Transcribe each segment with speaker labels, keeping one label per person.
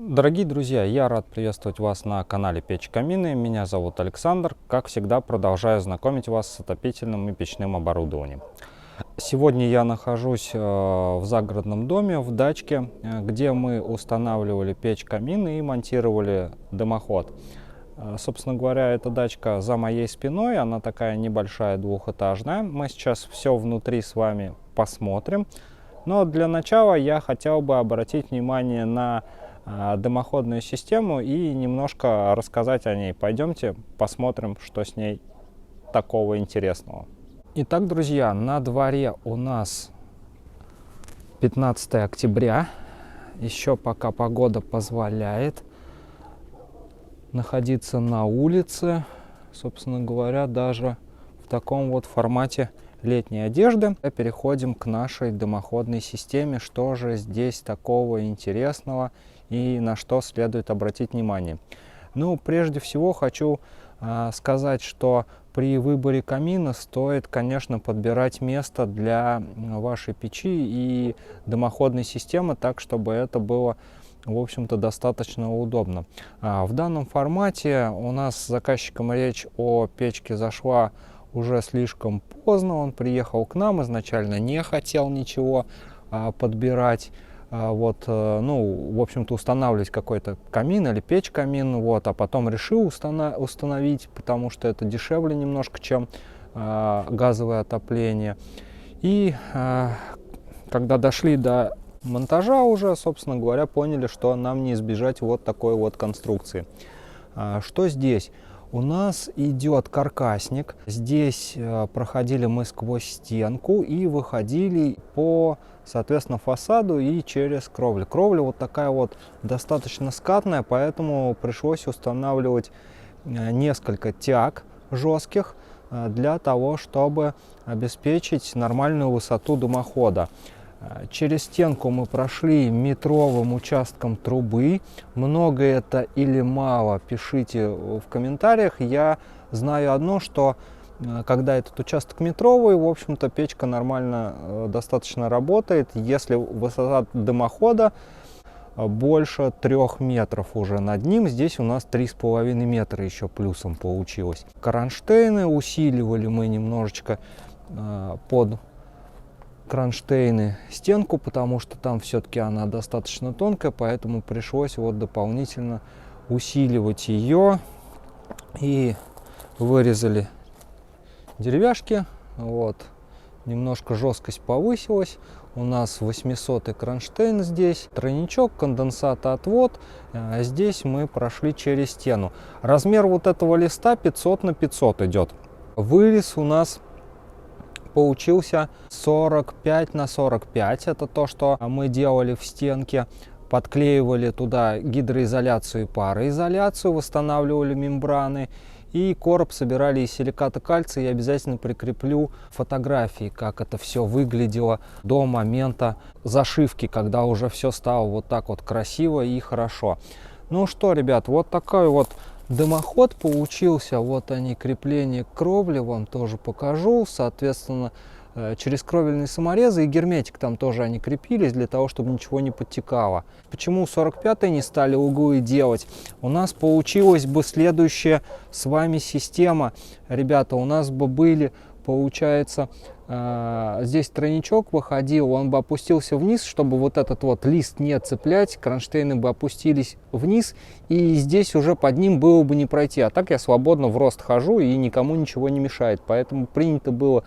Speaker 1: Дорогие друзья, я рад приветствовать вас на канале Печь Камины. Меня зовут Александр. Как всегда, продолжаю знакомить вас с отопительным и печным оборудованием. Сегодня я нахожусь в загородном доме, в дачке, где мы устанавливали печь камины и монтировали дымоход. Собственно говоря, эта дачка за моей спиной, она такая небольшая, двухэтажная. Мы сейчас все внутри с вами посмотрим. Но для начала я хотел бы обратить внимание на дымоходную систему и немножко рассказать о ней. Пойдемте посмотрим, что с ней такого интересного. Итак, друзья, на дворе у нас 15 октября. Еще пока погода позволяет находиться на улице, собственно говоря, даже в таком вот формате летней одежды. Переходим к нашей дымоходной системе. Что же здесь такого интересного и на что следует обратить внимание? Ну, прежде всего хочу сказать, что при выборе камина стоит, конечно, подбирать место для вашей печи и дымоходной системы так, чтобы это было, в общем-то, достаточно удобно. В данном формате у нас с заказчиком речь о печке зашла уже слишком поздно. Он приехал к нам, изначально не хотел ничего подбирать. Ну, в общем-то, устанавливать какой-то камин или печь камин, а потом решил установить, потому что это дешевле немножко, чем газовое отопление. И когда дошли до монтажа уже, собственно говоря, поняли, что нам не избежать вот такой вот конструкции. Что здесь? У нас идет каркасник. Здесь проходили мы сквозь стенку и выходили по, соответственно, фасаду и через кровлю. Кровля вот такая вот достаточно скатная, поэтому пришлось устанавливать несколько тяг жестких для того, чтобы обеспечить нормальную высоту дымохода. Через стенку мы прошли метровым участком трубы. Много это или мало, пишите в комментариях. Я знаю одно, что когда этот участок метровый, в общем-то, печка нормально достаточно работает. Если высота дымохода больше 3 метров уже над ним, здесь у нас 3,5 метра еще плюсом получилось. Кронштейны усиливали мы немножечко под кронштейны стенку, потому что там все-таки она достаточно тонкая, поэтому пришлось вот дополнительно усиливать ее. И вырезали деревяшки, немножко жесткость повысилась. У нас 800 кронштейн здесь, тройничок, конденсатоотвод. Здесь мы прошли через стену. Размер вот этого листа 500 на 500 идет. Вырез у нас получился 45 на 45. Это то, что мы делали в стенке. Подклеивали туда гидроизоляцию и пароизоляцию, восстанавливали мембраны. И короб собирали из силиката кальция. Я обязательно прикреплю фотографии, как это все выглядело до момента зашивки, когда уже все стало вот так вот красиво и хорошо. Ну что, ребят, вот такой вот дымоход получился. Вот они, крепления к кровле, вам тоже покажу. Соответственно, через кровельные саморезы и герметик там тоже они крепились, для того, чтобы ничего не подтекало. Почему 45-й не стали углы делать? У нас получилась бы следующая с вами система. Ребята, у нас бы были, получается, здесь тройничок выходил, он бы опустился вниз, чтобы вот этот вот лист не цеплять, кронштейны бы опустились вниз, и здесь уже под ним было бы не пройти. А так я свободно в рост хожу и никому ничего не мешает. Поэтому принято было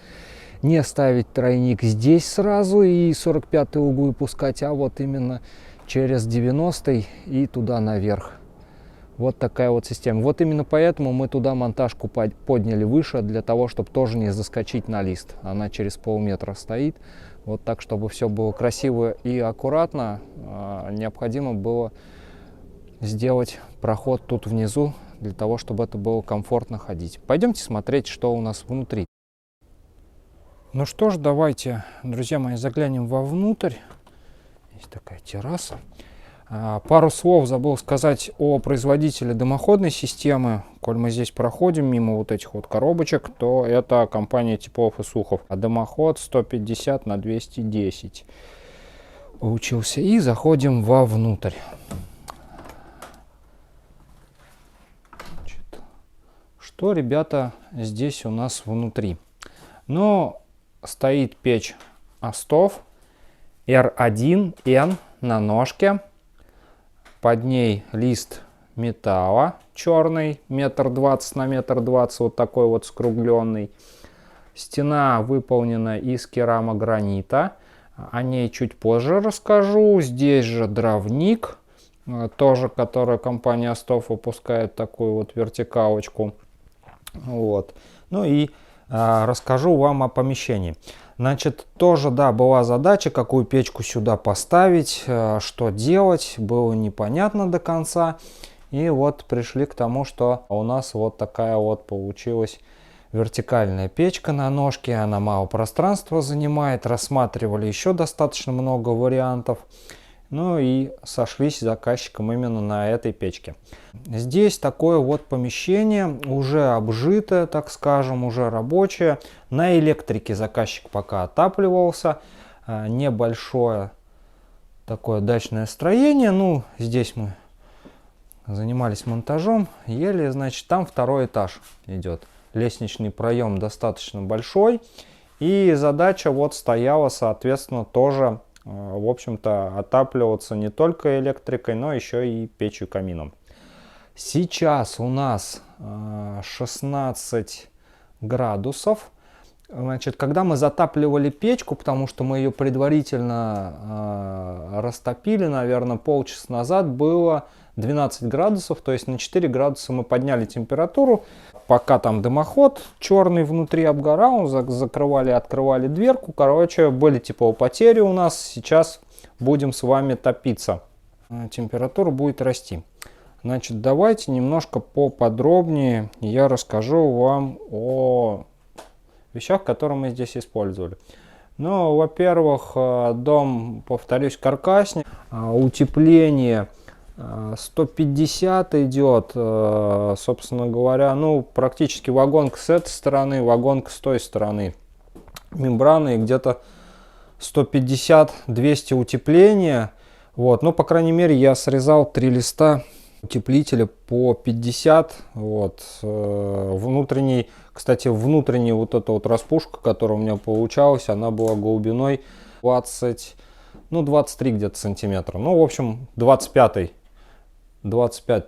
Speaker 1: не ставить тройник здесь сразу и 45-й углы пускать, а вот именно через 90-й и туда наверх. Вот такая вот система. Вот именно поэтому мы туда монтажку подняли выше, для того, чтобы тоже не заскочить на лист. Она через полметра стоит. Вот так, чтобы все было красиво и аккуратно, необходимо было сделать проход тут внизу, для того, чтобы это было комфортно ходить. Пойдемте смотреть, что у нас внутри. Ну что ж, давайте, друзья мои, заглянем вовнутрь. Есть такая терраса. Пару слов забыл сказать о производителе дымоходной системы. Коль мы здесь проходим мимо вот этих вот коробочек, то это компания Теплов и Сухов. А дымоход 150 на 210 получился. И заходим вовнутрь. что, ребята, здесь у нас внутри? Ну, стоит печь Astov R1N на ножке. Под ней лист металла черный, 1,20 на 1,20 м, вот такой вот скругленный. Стена выполнена из керамогранита. О ней чуть позже расскажу. Здесь же дровник, тоже, который компания Astov выпускает, такую вот вертикалочку. Вот. Ну и расскажу вам о помещении. Значит, тоже, да, была задача, какую печку сюда поставить, что делать, было непонятно до конца. И вот пришли к тому, что у нас вот такая вот получилась вертикальная печка на ножке. Она мало пространства занимает. Рассматривали еще достаточно много вариантов. Ну и сошлись с заказчиком именно на этой печке. Здесь такое вот помещение, уже обжитое, так скажем, уже рабочее. На электрике заказчик пока отапливался. Небольшое такое дачное строение. Ну, здесь мы занимались монтажом. Еле, значит, там второй этаж идет. Лестничный проем достаточно большой. И задача вот стояла, соответственно, тоже, в общем-то, отапливаться не только электрикой, но еще и печью камином. Сейчас у нас 16 градусов. Значит, когда мы затапливали печку, потому что мы ее предварительно растопили, наверное, полчаса назад, было 12 градусов, то есть на 4 градуса мы подняли температуру. Пока там дымоход черный внутри обгорал, закрывали, открывали дверку. Короче, были теплопотери у нас. Сейчас будем с вами топиться. Температура будет расти. Значит, давайте немножко поподробнее я расскажу вам о вещах, которые мы здесь использовали. Ну, во-первых, дом, повторюсь, каркасник. Утепление 150 идет, собственно говоря, ну, практически вагонка с этой стороны, вагонка с той стороны. Мембраны где-то 150-200 утепления. Вот, ну, по крайней мере, я срезал 3 листа утеплителя по 50. Вот, внутренний, кстати, внутренняя вот эта вот распушка, которая у меня получалась, она была глубиной 20, ну, 23 где-то сантиметра. Ну, в общем, 25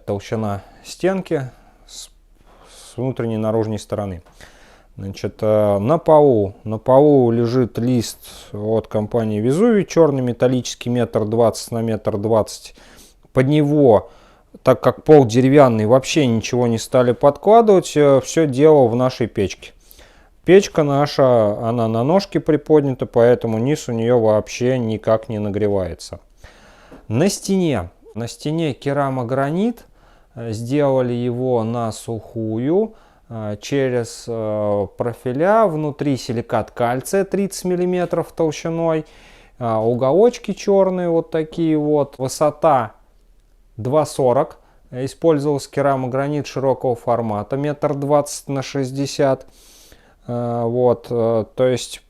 Speaker 1: толщина стенки с внутренней и наружной стороны. Значит, на полу лежит лист от компании Везувий, черный металлический, 1,20 на 1,20 м. Под него, так как пол деревянный, вообще ничего не стали подкладывать, все дело в нашей печке. Печка наша, она на ножке приподнята, поэтому низ у нее вообще никак не нагревается. На стене керамогранит, сделали его на сухую, через профиля, внутри силикат кальция 30 мм толщиной, уголочки черные вот такие вот, высота 2,40 м, использовался керамогранит широкого формата, 1,20 м на 60 м, вот, то есть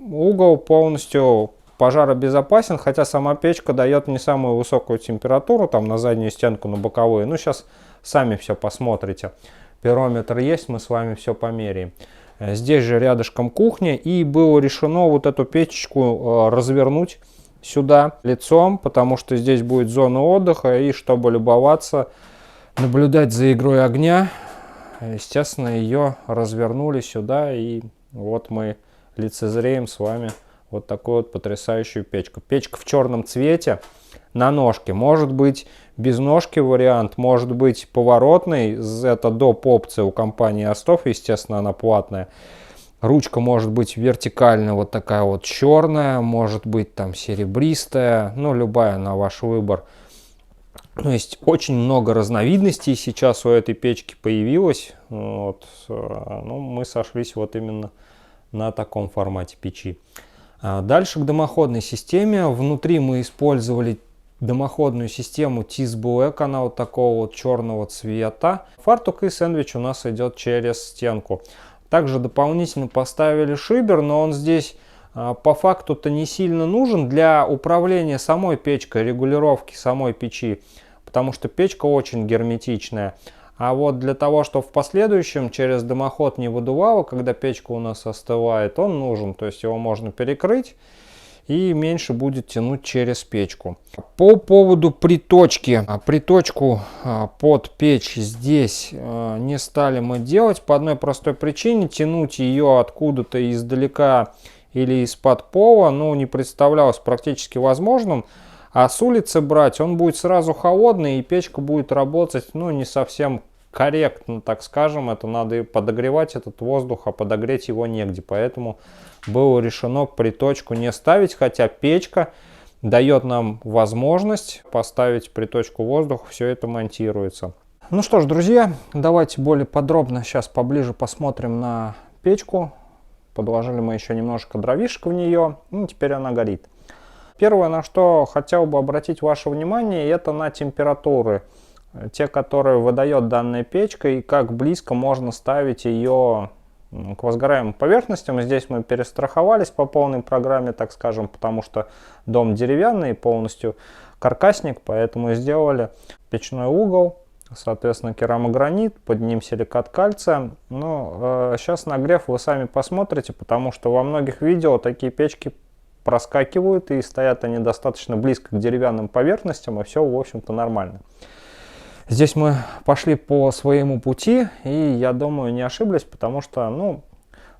Speaker 1: угол полностью пожаробезопасен, хотя сама печка дает не самую высокую температуру, там на заднюю стенку, на боковую. Ну, сейчас сами все посмотрите. Пирометр есть, мы с вами все померяем. Здесь же рядышком кухня, и было решено вот эту печечку развернуть сюда лицом, потому что здесь будет зона отдыха, и чтобы любоваться, наблюдать за игрой огня, естественно, ее развернули сюда, и вот мы лицезреем с вами вот такую вот потрясающую печку. Печка в черном цвете, на ножке. Может быть без ножки вариант, может быть поворотный. Это доп. Опция у компании Astov, естественно, она платная. Ручка может быть вертикальная, вот такая вот черная, может быть там серебристая, ну любая на ваш выбор. То есть очень много разновидностей сейчас у этой печки появилось. Вот. Ну, мы сошлись вот именно на таком формате печи. Дальше к дымоходной системе. Внутри мы использовали дымоходную систему TIS Black, она вот такого вот черного цвета. Фартук и сэндвич у нас идет через стенку. Также дополнительно поставили шибер, но он здесь по факту-то не сильно нужен для управления самой печкой, регулировки самой печи, потому что печка очень герметичная. А вот для того, чтобы в последующем через дымоход не выдувало, когда печка у нас остывает, он нужен. То есть его можно перекрыть и меньше будет тянуть через печку. По поводу приточки. Приточку под печь здесь не стали мы делать по одной простой причине. Тянуть ее откуда-то издалека или из-под пола, ну, не представлялось практически возможным. А с улицы брать, он будет сразу холодный, и печка будет работать, ну, не совсем корректно, так скажем. Это надо подогревать этот воздух, а подогреть его негде. Поэтому было решено приточку не ставить, хотя печка дает нам возможность поставить приточку воздуха, все это монтируется. Ну что ж, друзья, давайте более подробно сейчас поближе посмотрим на печку. Подложили мы еще немножко дровишек в нее, и теперь она горит. Первое, на что хотел бы обратить ваше внимание, это на температуры. Те, которые выдает данная печка, и как близко можно ставить ее к возгораемым поверхностям. Здесь мы перестраховались по полной программе, так скажем, потому что дом деревянный, полностью каркасник, поэтому сделали печной угол, соответственно, керамогранит, под ним силикат кальция. Но сейчас нагрев вы сами посмотрите, потому что во многих видео такие печки проскакивают, и стоят они достаточно близко к деревянным поверхностям, и все, в общем-то, нормально. Здесь мы пошли по своему пути, и я думаю, не ошиблись, потому что, ну,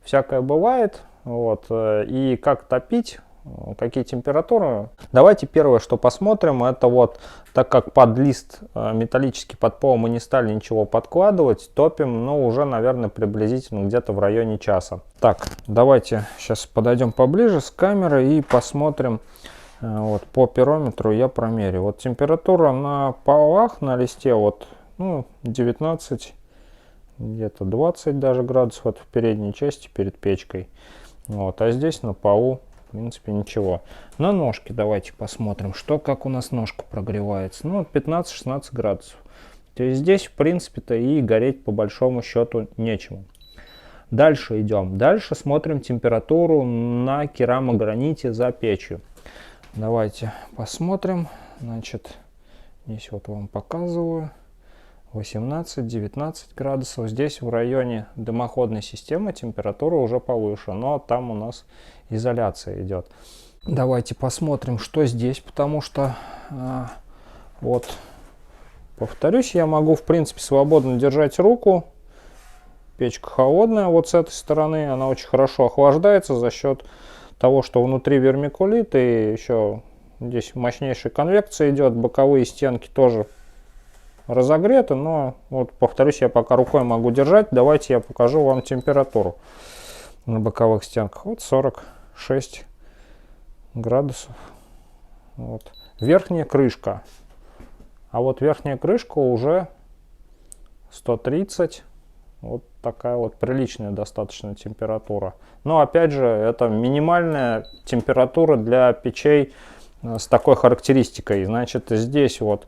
Speaker 1: всякое бывает. Вот, и как топить, какие температуры. Давайте первое, что посмотрим, это вот, так как под лист металлический, под пол мы не стали ничего подкладывать, топим, ну, уже, наверное, приблизительно где-то в районе часа. Так, давайте сейчас подойдем поближе с камерой и посмотрим. Вот, по пирометру я промерю. Вот температура на полах, на листе, вот, ну, 19, где-то 20 даже градусов, вот в передней части перед печкой. Вот, а здесь на полу, в принципе, ничего. На ножке давайте посмотрим, что, как у нас ножка прогревается. Ну, 15-16 градусов. То есть здесь, в принципе-то, и гореть по большому счету нечему. Дальше идем. Дальше смотрим температуру на керамограните за печью. Давайте посмотрим. Значит, здесь вот вам показываю. 18-19 градусов. Здесь в районе дымоходной системы температура уже повыше, но там у нас изоляция идет. Давайте посмотрим, что здесь, потому что вот, повторюсь, я могу, в принципе, свободно держать руку. Печка холодная вот с этой стороны, она очень хорошо охлаждается за счет того, что внутри вермикулит, и еще здесь мощнейшая конвекция идет, боковые стенки тоже разогреты, но вот, повторюсь, я пока рукой могу держать. Давайте я покажу вам температуру на боковых стенках. Вот 46 градусов. Вот. Верхняя крышка. А вот верхняя крышка уже 130. Вот такая вот приличная достаточно температура. Но опять же, это минимальная температура для печей с такой характеристикой. Значит, здесь вот,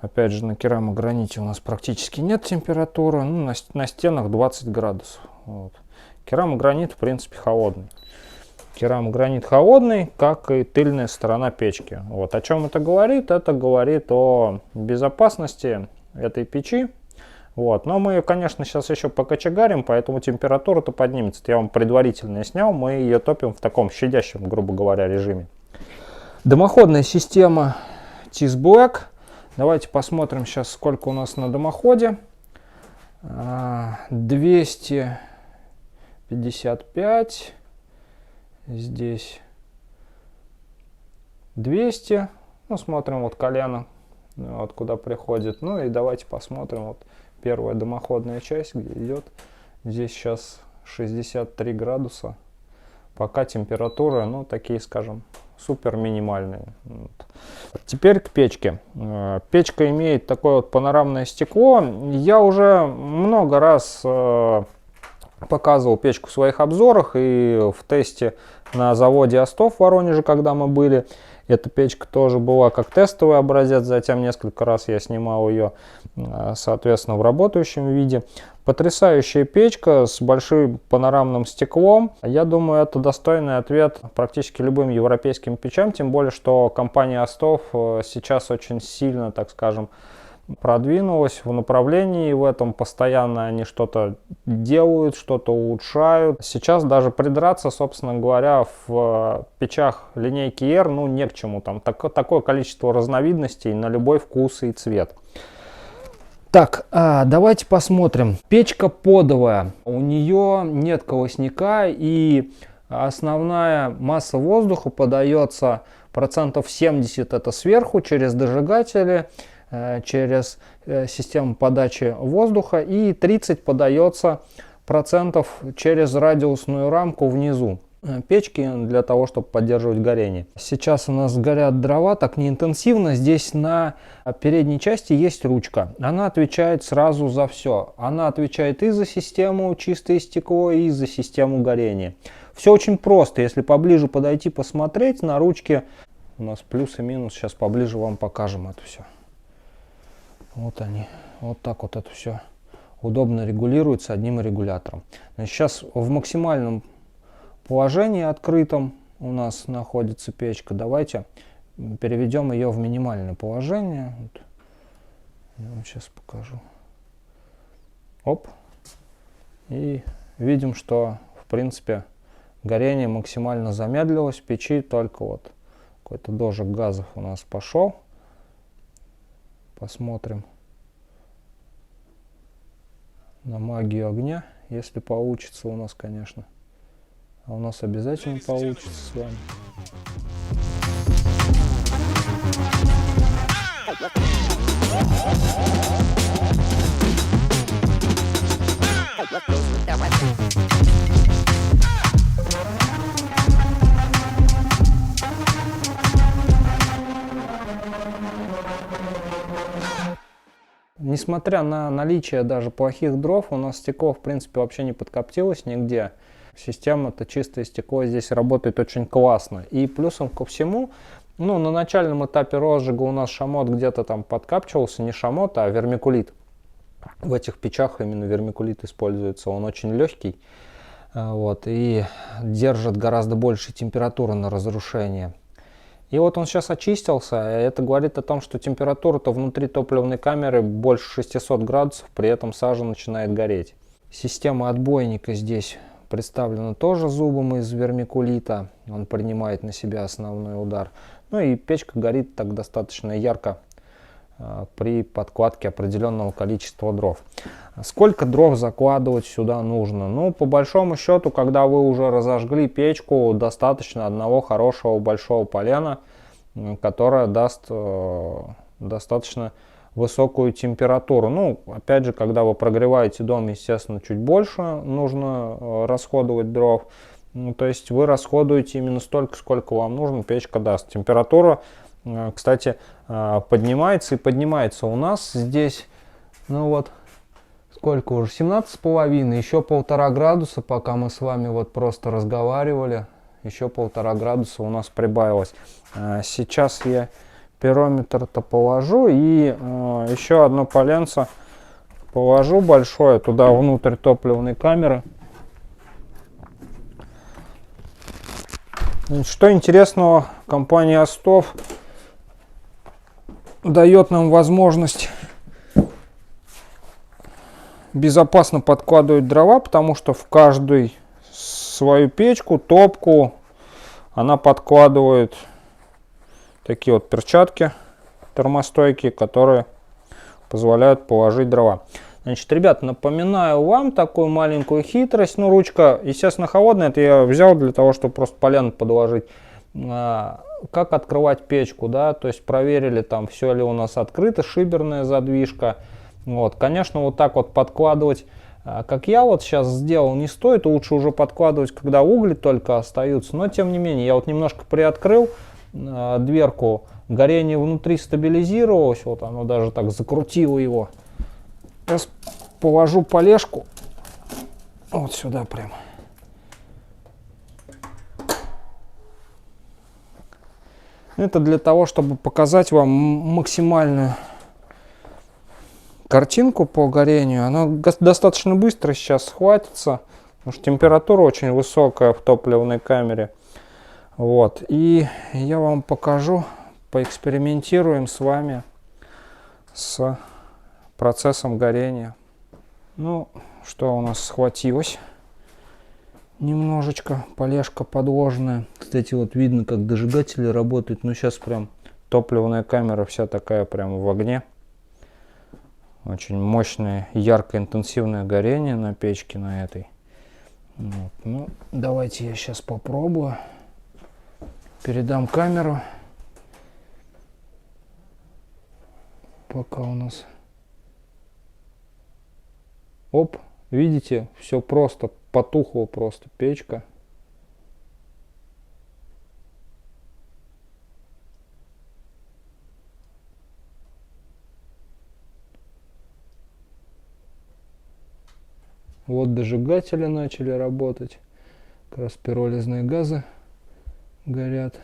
Speaker 1: опять же, на керамограните у нас практически нет температуры. Ну, на стенах 20 градусов. Вот. Керамогранит, в принципе, холодный. Керамогранит холодный, как и тыльная сторона печки. Вот. О чем это говорит? Это говорит о безопасности этой печи. Вот. Но мы ее, конечно, сейчас еще покочегарим, поэтому температура-то поднимется. Я вам предварительно снял, мы ее топим в таком щадящем, грубо говоря, режиме. Дымоходная система TIS Black. Давайте посмотрим сейчас, сколько у нас на дымоходе. 255. Здесь 200. Ну, смотрим вот колено, вот куда приходит. Ну и давайте посмотрим вот первая дымоходная часть, где идет. Здесь сейчас 63 градуса. Пока температура, ну, такие, скажем, супер минимальные. Вот. Теперь к печке. Печка имеет такое вот панорамное стекло. Я уже много раз показывал печку в своих обзорах и в тесте на заводе Остов в Воронеже, когда мы были. Эта печка тоже была как тестовый образец, затем несколько раз я снимал ее, соответственно, в работающем виде. Потрясающая печка с большим панорамным стеклом. Я думаю, это достойный ответ практически любым европейским печам, тем более, что компания Остов сейчас очень сильно, так скажем, продвинулась в направлении, в этом постоянно они что-то делают, что-то улучшают. Сейчас даже придраться, собственно говоря, в печах линейки R, ну, не к чему. Там такое количество разновидностей на любой вкус и цвет. Так, давайте посмотрим. Печка подовая. У нее нет колосника, и основная масса воздуха подается процентов 70 это сверху через дожигатели, через систему подачи воздуха, и 30 подается процентов через радиусную рамку внизу печки для того, чтобы поддерживать горение. Сейчас у нас горят дрова так неинтенсивно. Здесь на передней части есть ручка. Она отвечает сразу за все. Она отвечает и за систему чистое стекло, и за систему горения. Все очень просто. Если поближе подойти посмотреть, на ручке у нас плюс и минус. Сейчас поближе вам покажем это все. Вот они. Вот так вот это все удобно регулируется одним регулятором. Значит, сейчас в максимальном положении открытом у нас находится печка. Давайте переведем ее в минимальное положение. Вот. Я вам сейчас покажу. Оп. И видим, что в принципе горение максимально замедлилось в печи, только вот какой-то дожиг газов у нас пошел. Посмотрим на магию огня, если получится у нас, конечно. А у нас обязательно получится с вами. Несмотря на наличие даже плохих дров, у нас стекло в принципе вообще не подкоптилось нигде. Система-то чистое стекло здесь работает очень классно. И плюсом ко всему, ну, на начальном этапе розжига у нас шамот где-то там подкапчивался, не шамот, а вермикулит. В этих печах именно вермикулит используется, он очень легкий, вот, и держит гораздо больше температуры на разрушение. И вот он сейчас очистился, это говорит о том, что температура-то внутри топливной камеры больше 600 градусов, при этом сажа начинает гореть. Система отбойника здесь представлена тоже зубом из вермикулита, он принимает на себя основной удар. Ну и печка горит так достаточно ярко при подкладке определенного количества дров. Сколько дров закладывать сюда нужно? Ну, по большому счету, когда вы уже разожгли печку, достаточно одного хорошего большого полена, которое даст достаточно высокую температуру. Ну, опять же, когда вы прогреваете дом, естественно, чуть больше нужно расходовать дров. Ну, то есть вы расходуете именно столько, сколько вам нужно, печка даст. Температура, кстати, поднимается и поднимается у нас здесь, ну вот, сколько уже, 17,5, еще 1,5 градуса, пока мы с вами вот просто разговаривали, еще 1,5 градуса у нас прибавилось. Сейчас я пирометр-то положу и еще одно поленце положу большое туда внутрь топливной камеры. Значит, что интересного, компания Остов дает нам возможность безопасно подкладывать дрова, потому что в каждую свою печку, топку она подкладывает такие вот перчатки термостойкие, которые позволяют положить дрова. Значит, ребят, напоминаю вам такую маленькую хитрость. Ну, ручка, естественно, холодная. Это я взял для того, чтобы просто полено подложить. Как открывать печку, да, то есть проверили там, все ли у нас открыто, шиберная задвижка. Вот, конечно, вот так вот подкладывать, как я вот сейчас сделал, не стоит. Лучше уже подкладывать, когда угли только остаются. Но, тем не менее, я вот немножко приоткрыл дверку, горение внутри стабилизировалось, вот оно даже так закрутило его. Сейчас положу полежку вот сюда прямо. Это для того, чтобы показать вам максимальную картинку по горению. Она достаточно быстро сейчас схватится, потому что температура очень высокая в топливной камере. Вот. И я вам покажу, поэкспериментируем с вами с процессом горения. Ну, что у нас схватилось? Немножечко полежка подложенная. Кстати, вот видно, как дожигатели работают. Ну, сейчас прям топливная камера вся такая прям в огне. Очень мощное, ярко интенсивное горение на печке на этой. Вот. Ну, давайте я сейчас попробую. Передам камеру. Пока у нас... Оп, видите, все просто, потухло просто печка. Вот дожигатели начали работать. Как раз пиролизные газы горят.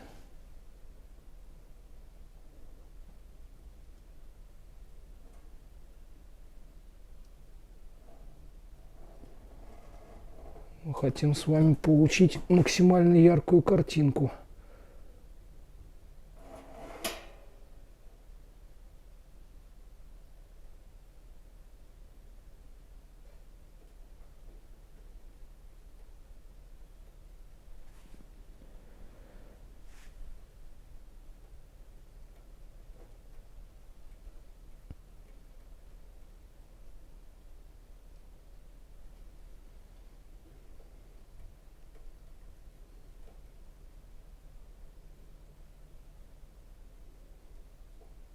Speaker 1: Мы хотим с вами получить максимально яркую картинку.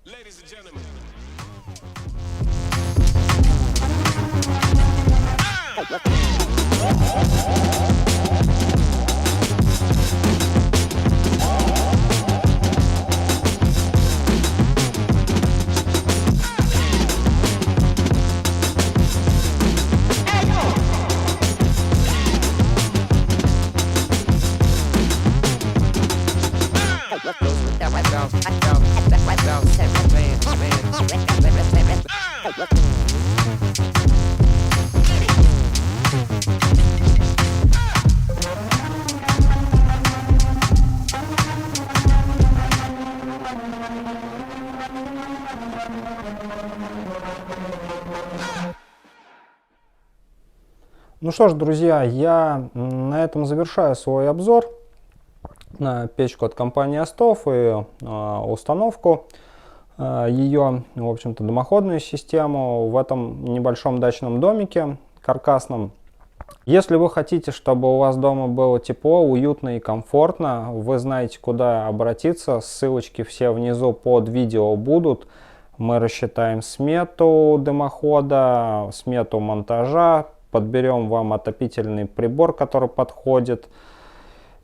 Speaker 2: Ladies and gentlemen.
Speaker 1: Ну что ж, друзья, я на этом завершаю свой обзор на печку от компании Остов и установку ее, в общем-то, дымоходную систему в этом небольшом дачном домике каркасном. Если вы хотите, чтобы у вас дома было тепло, уютно и комфортно, вы знаете, куда обратиться. Ссылочки все внизу под видео будут. Мы рассчитаем смету дымохода, смету монтажа, подберем вам отопительный прибор, который подходит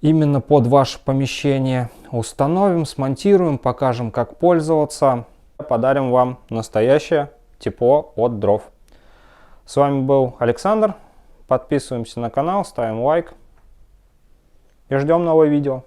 Speaker 1: именно под ваше помещение. Установим, смонтируем, покажем, как пользоваться. Подарим вам настоящее тепло от дров. С вами был Александр. Подписываемся на канал, ставим лайк и ждем новые видео.